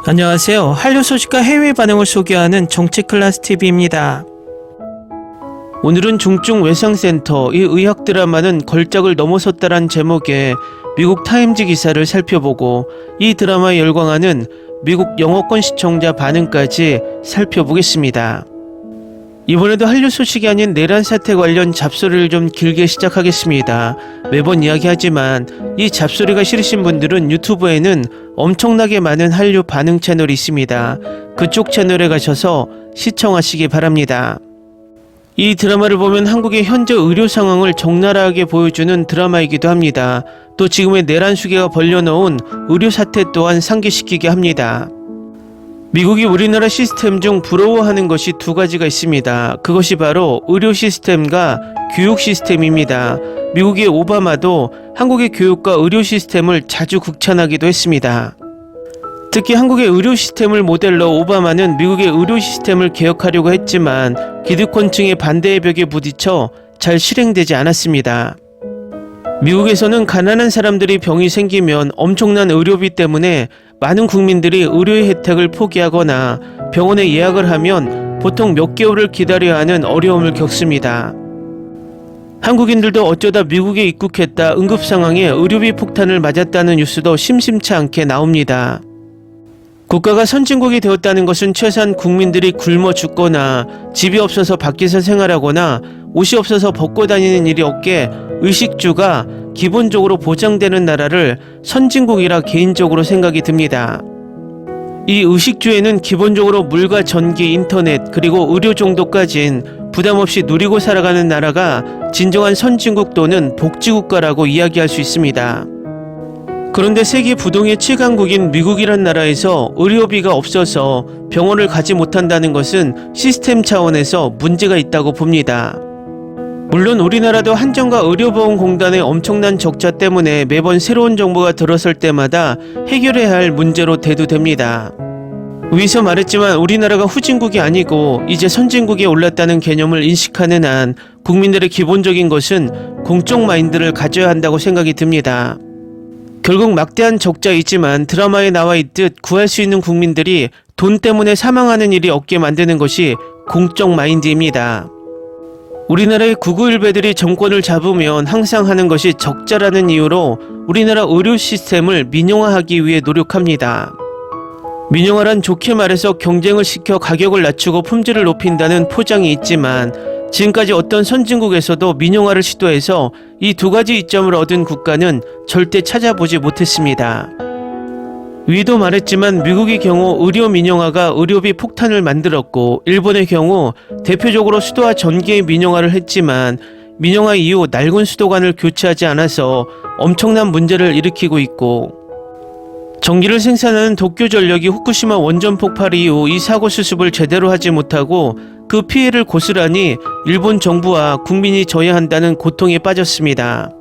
안녕하세요. 한류 소식과 해외 반응을 소개하는 정치클래스TV입니다. 오늘은 중증 외상센터, 이 의학 드라마는 걸작을 넘어섰다란 제목의 미국 타임즈 기사를 살펴보고 이 드라마에 열광하는 미국 영어권 시청자 반응까지 살펴보겠습니다. 이번에도 한류 소식이 아닌 내란 사태 관련 잡소리를 좀 길게 시작하겠습니다. 매번 이야기하지만 이 잡소리가 싫으신 분들은 유튜브에는 엄청나게 많은 한류 반응 채널이 있습니다. 그쪽 채널에 가셔서 시청하시기 바랍니다. 이 드라마를 보면 한국의 현재 의료 상황을 적나라하게 보여주는 드라마이기도 합니다. 또 지금의 내란 수계가 벌려놓은 의료 사태 또한 상기시키게 합니다. 미국이 우리나라 시스템 중 부러워하는 것이 두 가지가 있습니다. 그것이 바로 의료 시스템과 교육 시스템입니다. 미국의 오바마도 한국의 교육과 의료 시스템을 자주 극찬하기도 했습니다. 특히 한국의 의료 시스템을 모델로 오바마는 미국의 의료 시스템을 개혁하려고 했지만 기득권층의 반대의 벽에 부딪혀 잘 실행되지 않았습니다. 미국에서는 가난한 사람들이 병이 생기면 엄청난 의료비 때문에 많은 국민들이 의료의 혜택을 포기하거나 병원에 예약을 하면 보통 몇 개월을 기다려야 하는 어려움을 겪습니다. 한국인들도 어쩌다 미국에 입국했다 응급 상황에 의료비 폭탄을 맞았다는 뉴스도 심심치 않게 나옵니다. 국가가 선진국이 되었다는 것은 최소한 국민들이 굶어 죽거나 집이 없어서 밖에서 생활하거나 옷이 없어서 벗고 다니는 일이 없게 의식주가 기본적으로 보장되는 나라를 선진국이라 개인적으로 생각이 듭니다. 이 의식주에는 기본적으로 물과 전기, 인터넷, 그리고 의료 정도까진 부담없이 누리고 살아가는 나라가 진정한 선진국 또는 복지국가라고 이야기할 수 있습니다. 그런데 세계 부동의 7강국인 미국이란 나라에서 의료비가 없어서 병원을 가지 못한다는 것은 시스템 차원에서 문제가 있다고 봅니다. 물론 우리나라도 한정과 의료보험공단의 엄청난 적자 때문에 매번 새로운 정부가 들어설 때마다 해결해야 할 문제로 대두됩니다. 위에서 말했지만 우리나라가 후진국이 아니고 이제 선진국에 올랐다는 개념을 인식하는 한 국민들의 기본적인 것은 공적 마인드를 가져야 한다고 생각이 듭니다. 결국 막대한 적자이지만 드라마에 나와 있듯 구할 수 있는 국민들이 돈 때문에 사망하는 일이 없게 만드는 것이 공적 마인드입니다. 우리나라의 991배들이 정권을 잡으면 항상 하는 것이 적자라는 이유로 우리나라 의료 시스템을 민영화하기 위해 노력합니다. 민영화란 좋게 말해서 경쟁을 시켜 가격을 낮추고 품질을 높인다는 포장이 있지만 지금까지 어떤 선진국에서도 민영화를 시도해서 이 두 가지 이점을 얻은 국가는 절대 찾아보지 못했습니다. 위도 말했지만 미국의 경우 의료 민영화가 의료비 폭탄을 만들었고 일본의 경우 대표적으로 수도와 전기의 민영화를 했지만 민영화 이후 낡은 수도관을 교체하지 않아서 엄청난 문제를 일으키고 있고 전기를 생산하는 도쿄전력이 후쿠시마 원전 폭발 이후 이 사고 수습을 제대로 하지 못하고 그 피해를 고스란히 일본 정부와 국민이 져야 한다는 고통에 빠졌습니다.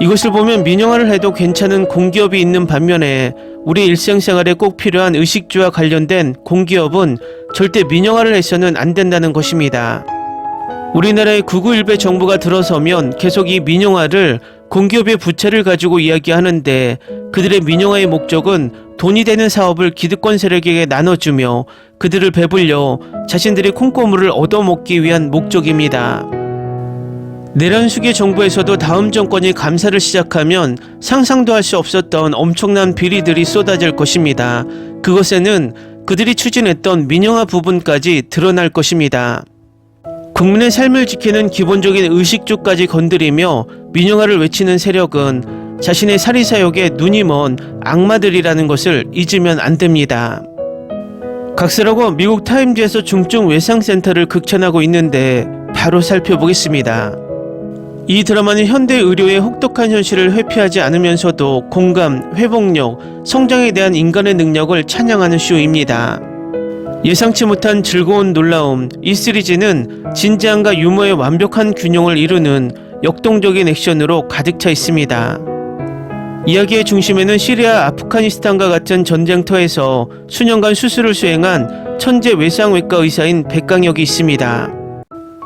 이것을 보면 민영화를 해도 괜찮은 공기업이 있는 반면에 우리 일상생활에 꼭 필요한 의식주와 관련된 공기업은 절대 민영화를 해서는 안 된다는 것입니다. 우리나라의 991배 정부가 들어서면 계속 이 민영화를 공기업의 부채를 가지고 이야기하는데 그들의 민영화의 목적은 돈이 되는 사업을 기득권 세력에게 나눠주며 그들을 배불려 자신들이 콩고물을 얻어먹기 위한 목적입니다. 내란 수계 정부에서도 다음 정권이 감사를 시작하면 상상도 할 수 없었던 엄청난 비리들이 쏟아질 것입니다. 그것에는 그들이 추진했던 민영화 부분까지 드러날 것입니다. 국민의 삶을 지키는 기본적인 의식주까지 건드리며 민영화를 외치는 세력은 자신의 사리사욕에 눈이 먼 악마들이라는 것을 잊으면 안 됩니다. 각설하고 미국 타임즈에서 중증 외상센터를 극찬하고 있는데 바로 살펴보겠습니다. 이 드라마는 현대 의료의 혹독한 현실을 회피하지 않으면서도 공감, 회복력, 성장에 대한 인간의 능력을 찬양하는 쇼입니다. 예상치 못한 즐거운 놀라움, 이 시리즈는 진지함과 유머의 완벽한 균형을 이루는 역동적인 액션으로 가득 차 있습니다. 이야기의 중심에는 시리아, 아프가니스탄과 같은 전쟁터에서 수년간 수술을 수행한 천재 외상외과 의사인 백강혁이 있습니다.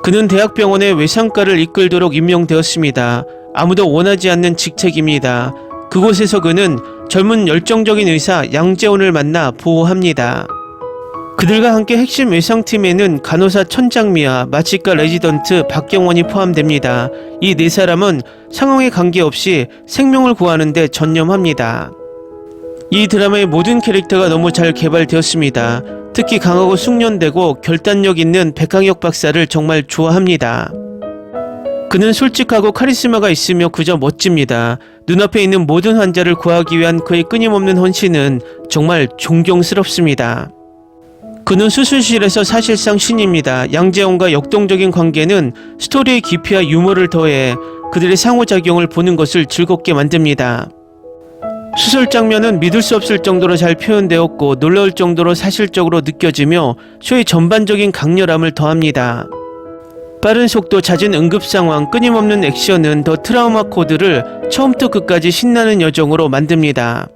그는 대학병원의 외상과를 이끌도록 임명되었습니다. 아무도 원하지 않는 직책입니다. 그곳에서 그는 젊은 열정적인 의사 양재원을 만나 보호합니다. 그들과 함께 핵심 외상팀에는 간호사 천장미와 마취과 레지던트 박경원이 포함됩니다. 이 네 사람은 상황에 관계없이 생명을 구하는 데 전념합니다. 이 드라마의 모든 캐릭터가 너무 잘 개발되었습니다. 특히 강하고 숙련되고 결단력 있는 백강혁 박사를 정말 좋아합니다. 그는 솔직하고 카리스마가 있으며 그저 멋집니다. 눈앞에 있는 모든 환자를 구하기 위한 그의 끊임없는 헌신은 정말 존경스럽습니다. 그는 수술실에서 사실상 신입니다. 양재원과 역동적인 관계는 스토리의 깊이와 유머를 더해 그들의 상호작용을 보는 것을 즐겁게 만듭니다. 수술 장면은 믿을 수 없을 정도로 잘 표현되었고 놀라울 정도로 사실적으로 느껴지며 쇼의 전반적인 강렬함을 더합니다. 빠른 속도, 잦은 응급 상황, 끊임없는 액션은 더 트라우마 코드를 처음부터 끝까지 신나는 여정으로 만듭니다.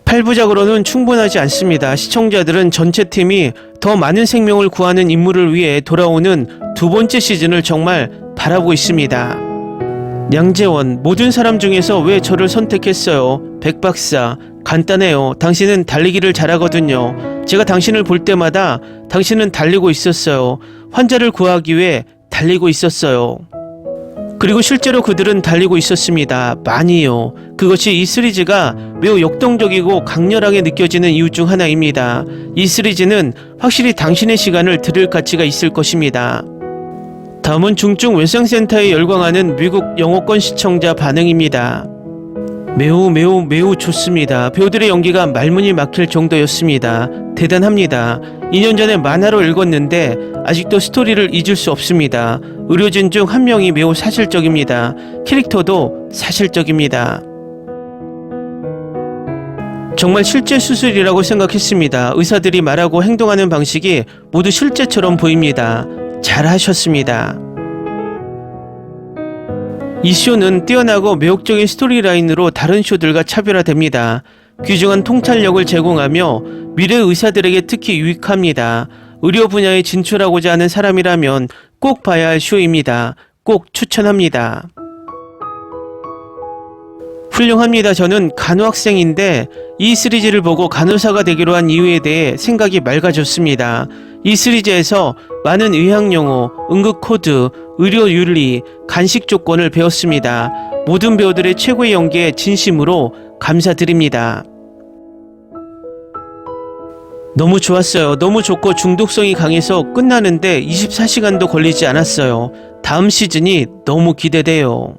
8부작으로는 충분하지 않습니다. 시청자들은 전체 팀이 더 많은 생명을 구하는 임무를 위해 돌아오는 두 번째 시즌을 정말 바라고 있습니다. 양재원, 모든 사람 중에서 왜 저를 선택했어요? 백박사, 간단해요. 당신은 달리기를 잘하거든요. 제가 당신을 볼 때마다 당신은 달리고 있었어요. 환자를 구하기 위해 달리고 있었어요. 그리고 실제로 그들은 달리고 있었습니다. 많이요. 그것이 이 시리즈가 매우 역동적이고 강렬하게 느껴지는 이유 중 하나입니다. 이 시리즈는 확실히 당신의 시간을 들을 가치가 있을 것입니다. 다음은 중증 외상센터에 열광하는 미국 영어권 시청자 반응입니다. 매우 좋습니다. 배우들의 연기가 말문이 막힐 정도였습니다. 대단합니다. 2년 전에 만화로 읽었는데 아직도 스토리를 잊을 수 없습니다. 의료진 중 한 명이 매우 사실적입니다. 캐릭터도 사실적입니다. 정말 실제 수술이라고 생각했습니다. 의사들이 말하고 행동하는 방식이 모두 실제처럼 보입니다. 잘하셨습니다. 이 쇼는 뛰어나고 매혹적인 스토리라인으로 다른 쇼들과 차별화됩니다. 귀중한 통찰력을 제공하며 미래 의사들에게 특히 유익합니다. 의료 분야에 진출하고자 하는 사람이라면 꼭 봐야 할 쇼입니다. 꼭 추천합니다. 훌륭합니다. 저는 간호학생인데 이 시리즈를 보고 간호사가 되기로 한 이유에 대해 생각이 맑아졌습니다. 이 시리즈에서 많은 의학용어, 응급코드, 의료윤리, 간식 조건을 배웠습니다. 모든 배우들의 최고의 연기에 진심으로 감사드립니다. 너무 좋았어요. 너무 좋고 중독성이 강해서 끝나는데 24시간도 걸리지 않았어요. 다음 시즌이 너무 기대돼요.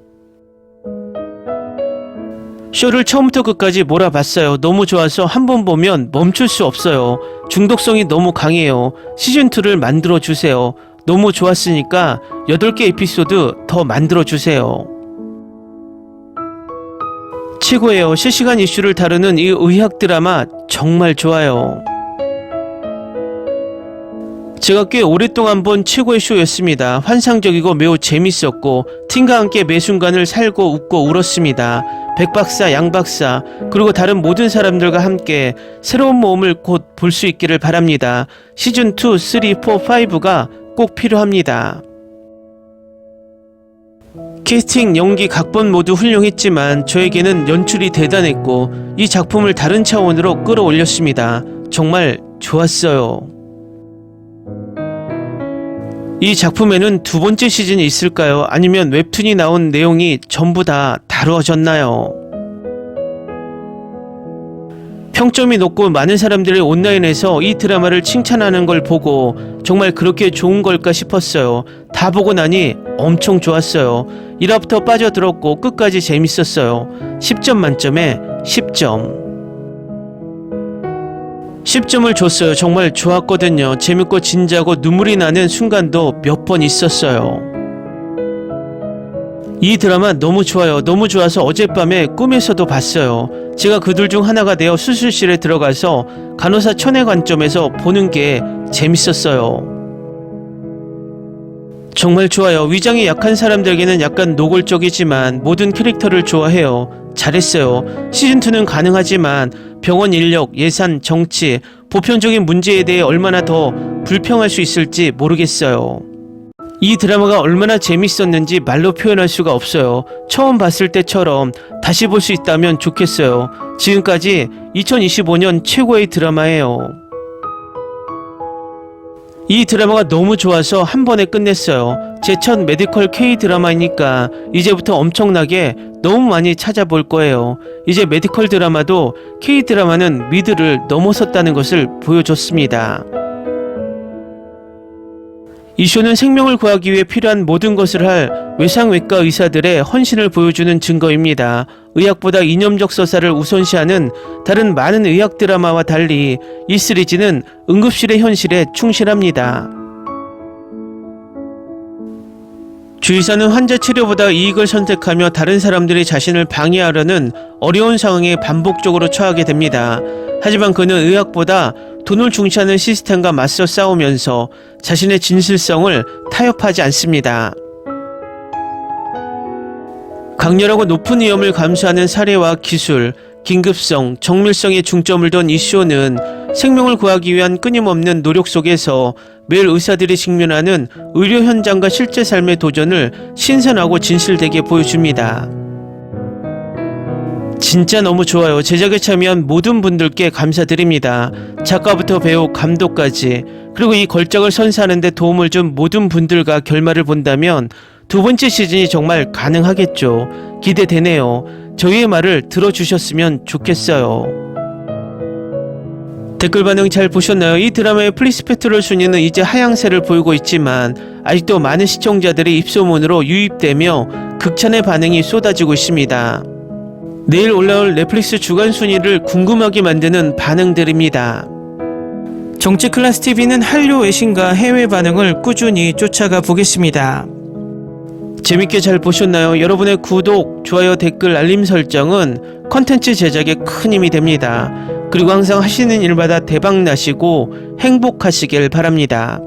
쇼를 처음부터 끝까지 몰아봤어요. 너무 좋아서 한 번 보면 멈출 수 없어요. 중독성이 너무 강해요. 시즌2를 만들어주세요. 너무 좋았으니까 8개 에피소드 더 만들어주세요. 최고예요. 실시간 이슈를 다루는 이 의학 드라마 정말 좋아요. 제가 꽤 오랫동안 본 최고의 쇼였습니다. 환상적이고 매우 재밌었고 팀과 함께 매 순간을 살고 웃고 울었습니다. 백박사, 양박사, 그리고 다른 모든 사람들과 함께 새로운 모험을 곧 볼 수 있기를 바랍니다. 시즌2, 3, 4, 5가 꼭 필요합니다. 캐스팅, 연기, 각본 모두 훌륭했지만 저에게는 연출이 대단했고 이 작품을 다른 차원으로 끌어올렸습니다. 정말 좋았어요. 이 작품에는 두 번째 시즌이 있을까요? 아니면 웹툰이 나온 내용이 전부 다 다루어졌나요? 평점이 높고 많은 사람들이 온라인에서 이 드라마를 칭찬하는 걸 보고 정말 그렇게 좋은 걸까 싶었어요. 다 보고 나니 엄청 좋았어요. 1화부터 빠져들었고 끝까지 재밌었어요. 10점 만점에 10점. 10점을 줬어요. 정말 좋았거든요. 재밌고 진지하고 눈물이 나는 순간도 몇 번 있었어요. 이 드라마 너무 좋아요. 너무 좋아서 어젯밤에 꿈에서도 봤어요. 제가 그들 중 하나가 되어 수술실에 들어가서 간호사 천의 관점에서 보는 게 재밌었어요. 정말 좋아요. 위장이 약한 사람들에게는 약간 노골적이지만 모든 캐릭터를 좋아해요. 잘했어요. 시즌2는 가능하지만 병원 인력, 예산, 정치, 보편적인 문제에 대해 얼마나 더 불평할 수 있을지 모르겠어요. 이 드라마가 얼마나 재밌었는지 말로 표현할 수가 없어요. 처음 봤을 때처럼 다시 볼 수 있다면 좋겠어요. 지금까지 2025년 최고의 드라마예요. 이 드라마가 너무 좋아서 한 번에 끝냈어요. 제 첫 메디컬 K 드라마이니까 이제부터 엄청나게 너무 많이 찾아볼 거예요. 이제 메디컬 드라마도 K 드라마는 미드를 넘어섰다는 것을 보여줬습니다. 이 쇼는 생명을 구하기 위해 필요한 모든 것을 할 외상외과 의사들의 헌신을 보여주는 증거입니다. 의학보다 이념적 서사를 우선시하는 다른 많은 의학 드라마와 달리 이 시리즈는 응급실의 현실에 충실합니다. 주의사는 환자 치료보다 이익을 선택하며 다른 사람들이 자신을 방해하려는 어려운 상황에 반복적으로 처하게 됩니다. 하지만 그는 의학보다 돈을 중시하는 시스템과 맞서 싸우면서 자신의 진실성을 타협하지 않습니다. 강렬하고 높은 위험을 감수하는 사례와 기술, 긴급성, 정밀성에 중점을 둔 이 쇼는 생명을 구하기 위한 끊임없는 노력 속에서 매일 의사들이 직면하는 의료 현장과 실제 삶의 도전을 신선하고 진실되게 보여줍니다. 진짜 너무 좋아요. 제작에 참여한 모든 분들께 감사드립니다. 작가부터 배우, 감독까지, 그리고 이 걸작을 선사하는 데 도움을 준 모든 분들과 결말을 본다면 두 번째 시즌이 정말 가능하겠죠. 기대되네요. 저희의 말을 들어주셨으면 좋겠어요. 댓글 반응 잘 보셨나요? 이 드라마의 플리스페트롤 순위는 이제 하향세를 보이고 있지만 아직도 많은 시청자들이 입소문으로 유입되며 극찬의 반응이 쏟아지고 있습니다. 내일 올라올 넷플릭스 주간 순위를 궁금하게 만드는 반응들입니다. 정치 클래스 TV는 한류 외신과 해외 반응을 꾸준히 쫓아가 보겠습니다. 재밌게 잘 보셨나요? 여러분의 구독, 좋아요, 댓글, 알림 설정은 컨텐츠 제작에 큰 힘이 됩니다. 그리고 항상 하시는 일마다 대박 나시고 행복하시길 바랍니다.